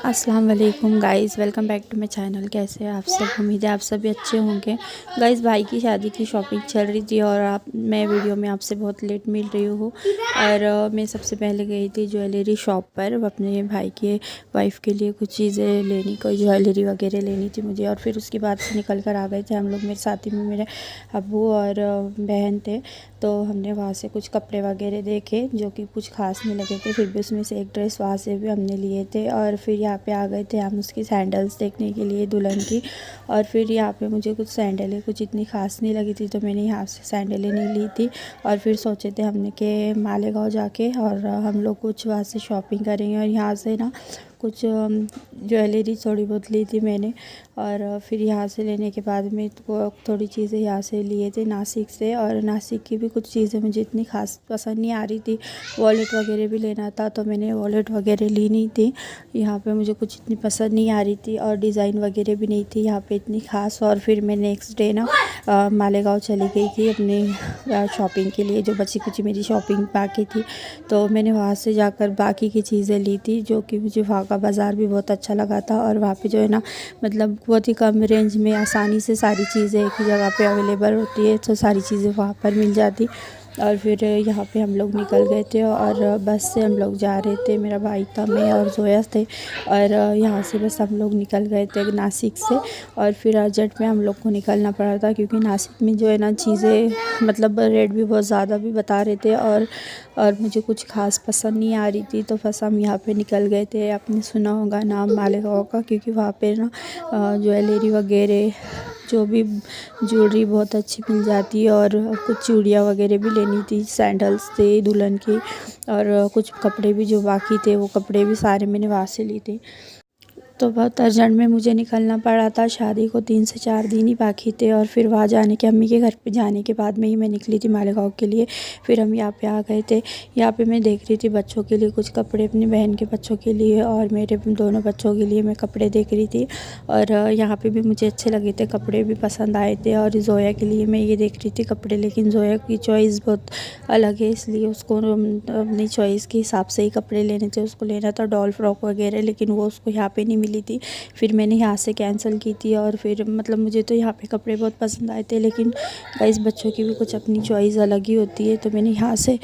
अस्सलाम वालेकुम guys, welcome back to my channel. कैसे हैं आप सब? उम्मीद है आप सभी अच्छे होंगे। गाइज़, भाई की शादी की शॉपिंग चल रही थी और मैं वीडियो में आपसे बहुत लेट मिल रही हूँ। और मैं सबसे पहले गई थी ज्वेलरी शॉप पर अपने भाई के वाइफ के लिए कुछ चीज़ें लेनी, कोई ज्वेलरी वगैरह लेनी थी मुझे। और फिर उसके बाद से निकल कर आ गए थे हम लोग, मेरे साथ ही में मेरे अब्बू और बहन थे। तो हमने वहाँ से कुछ कपड़े वगैरह देखे जो कि कुछ खास नहीं लगे थे, फिर भी उसमें से एक ड्रेस वहाँ से भी हमने लिए थे। और फिर यहाँ पे आ गए थे हम उसकी सैंडल्स देखने के लिए दुल्हन की। और फिर यहाँ पे मुझे कुछ सैंडलें कुछ इतनी खास नहीं लगी थी, तो मैंने यहाँ से सैंडलें नहीं ली थी। और फिर सोचे थे हमने कि मालेगांव जाके और हम लोग कुछ वहाँ से शॉपिंग करेंगे। और यहाँ से ना कुछ ज्वेलरी थोड़ी बहुत ली थी मैंने। और फिर यहाँ से लेने के बाद में थोड़ी चीज़ें यहाँ से लिए थे नासिक से। और नासिक की भी कुछ चीज़ें मुझे इतनी खास पसंद नहीं आ रही थी। वॉलेट वगैरह भी लेना था तो मैंने वॉलेट वगैरह ली नहीं थी। यहाँ पे मुझे कुछ इतनी पसंद नहीं आ रही थी और डिज़ाइन वगैरह भी नहीं थी यहाँ पे इतनी ख़ास। और फिर मैं नेक्स्ट डे ना मालेगांव चली गई थी अपने शॉपिंग के लिए, जो बची कुछ मेरी शॉपिंग बाकी थी। तो मैंने वहाँ से जाकर बाकी की चीज़ें ली थी, जो कि मुझे वहाँ का बाज़ार भी बहुत अच्छा लगा था। और वहाँ पे जो है ना, मतलब बहुत ही कम रेंज में आसानी से सारी चीज़ें एक ही जगह पे अवेलेबल होती है, तो सारी चीज़ें वहाँ पर मिल जाती। और फिर यहाँ पे हम लोग निकल गए थे और बस से हम लोग जा रहे थे, मेरा भाई था, मैं और जोया थे। और यहाँ से बस हम लोग निकल गए थे नासिक से। और फिर अर्जेंट में हम लोग को निकलना पड़ा था, क्योंकि नासिक में जो है ना चीज़ें मतलब रेट भी बहुत ज़्यादा भी बता रहे थे और मुझे कुछ खास पसंद नहीं आ रही थी। तो बस हम यहाँ पे निकल गए थे। आपने सुना होगा नाम मालेगांव का, क्योंकि वहाँ पे ना ज्वेलरी वगैरह जो भी ज्वेलरी बहुत अच्छी मिल जाती है। और कुछ चूड़ियाँ वगैरह भी लेनी थी, सैंडल्स थे दुल्हन की। और कुछ कपड़े भी जो बाकी थे वो कपड़े भी सारे मैंने वहाँ से लिए थे। तो बहुत अर्जेंट में मुझे निकलना पड़ा था, शादी को 3 से 4 दिन ही बाकी थे। और फिर वहाँ जाने के अम्मी के घर पे जाने के बाद में ही मैं निकली थी मालेगांव के लिए। फिर हम यहाँ पे आ गए थे। यहाँ पे मैं देख रही थी बच्चों के लिए कुछ कपड़े, अपनी बहन के बच्चों के लिए और मेरे दोनों बच्चों के लिए मैं कपड़े देख रही थी। और यहाँ पर भी मुझे अच्छे लगे थे, कपड़े भी पसंद आए थे। और जोया के लिए मैं ये देख रही थी कपड़े, लेकिन जोया की चॉइस बहुत अलग है, इसलिए उसको अपनी चॉइस के हिसाब से ही कपड़े लेने थे। उसको लेना था डॉल फ्रॉक वगैरह, लेकिन वो उसको यहाँ पे नहीं मिली थी। फिर मैंने यहाँ से कैंसिल की थी। और फिर मतलब मुझे तो यहाँ पे कपड़े बहुत पसंद आए थे, लेकिन गाइस बच्चों की भी कुछ अपनी चॉइस अलग ही होती है। तो मैंने यहाँ से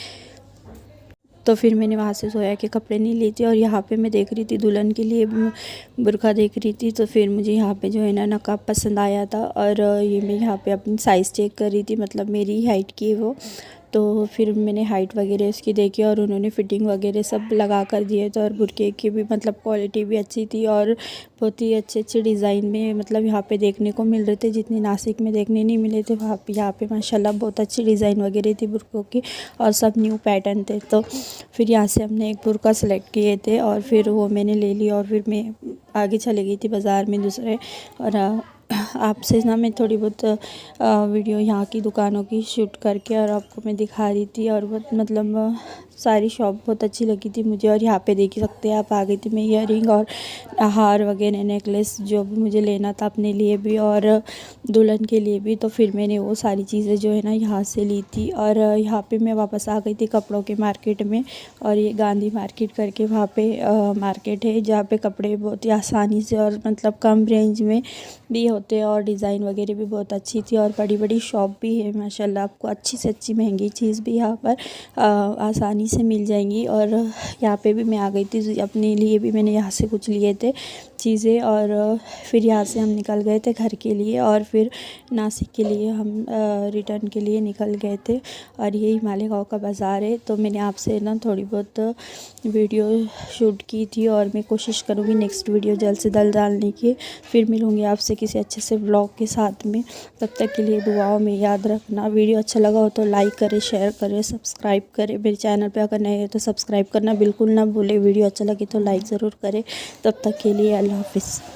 फिर मैंने वहाँ से जोया के कपड़े नहीं लिए थे। और यहाँ पे मैं देख रही थी दुल्हन के लिए बुर्का देख रही थी। तो फिर मुझे यहाँ पे जो है ना नकाब पसंद आया था। और ये मैं यहाँ पे अपनी साइज़ चेक कर रही थी, मतलब मेरी हाइट की है वो। तो फिर मैंने हाइट वगैरह उसकी देखी और उन्होंने फ़िटिंग वगैरह सब लगा कर दिए थे। और बुर्के की भी मतलब क्वालिटी भी अच्छी थी और बहुत ही अच्छे अच्छे डिज़ाइन में मतलब यहाँ पे देखने को मिल रहे थे, जितने नासिक में देखने नहीं मिले थे। वहाँ पे यहाँ पे माशाल्लाह बहुत अच्छी डिज़ाइन वगैरह थी बुर्कों की, और सब न्यू पैटर्न थे। तो फिर यहाँ से हमने एक बुर्का सेलेक्ट किए थे और फिर वो मैंने ले ली। और फिर मैं आगे चली गई थी बाज़ार में दूसरे। और आपसे ना मैं थोड़ी बहुत वीडियो यहाँ की दुकानों की शूट करके और आपको मैं दिखा रही थी। और बहुत मतलब सारी शॉप बहुत अच्छी लगी थी मुझे। और यहाँ पे देख सकते हैं आप, आ गई थी मैं ईयरिंग और हार वगैरह नेकलेस जो भी मुझे लेना था अपने लिए भी और दुल्हन के लिए भी। तो फिर मैंने वो सारी चीज़ें जो है ना यहाँ से ली थी। और यहाँ पे मैं वापस आ गई थी कपड़ों के मार्केट में। और ये गांधी मार्केट करके वहाँ पे मार्केट है, जहाँ पे कपड़े बहुत ही आसानी से और मतलब कम रेंज में भी होते हैं। और डिज़ाइन वगैरह भी बहुत अच्छी थी और बड़ी बड़ी शॉप भी है माशाल्लाह। आपको अच्छी से अच्छी महंगी चीज़ भी यहाँ पर आसानी से मिल जाएंगी। और यहाँ पे भी मैं आ गई थी, अपने लिए भी मैंने यहाँ से कुछ लिए थे चीज़ें। और फिर यहाँ से हम निकल गए थे घर के लिए। और फिर नासिक के लिए हम रिटर्न के लिए निकल गए थे। और यही मालेगांव का बाज़ार है। तो मैंने आपसे ना थोड़ी बहुत वीडियो शूट की थी और मैं कोशिश करूँगी नेक्स्ट वीडियो जल्द से जल्द डालने की। फिर मिलूँगी आपसे किसी अच्छे से व्लॉग के साथ में। तब तक के लिए दुआओं में याद रखना। वीडियो अच्छा लगा हो तो लाइक करें, शेयर करें, सब्सक्राइब करें। मेरे चैनल पे अगर नए हो तो सब्सक्राइब करना बिल्कुल ना भूलें। वीडियो अच्छा लगे तो लाइक ज़रूर करें। तब तक के लिए अल्लाह हाफ़िज़।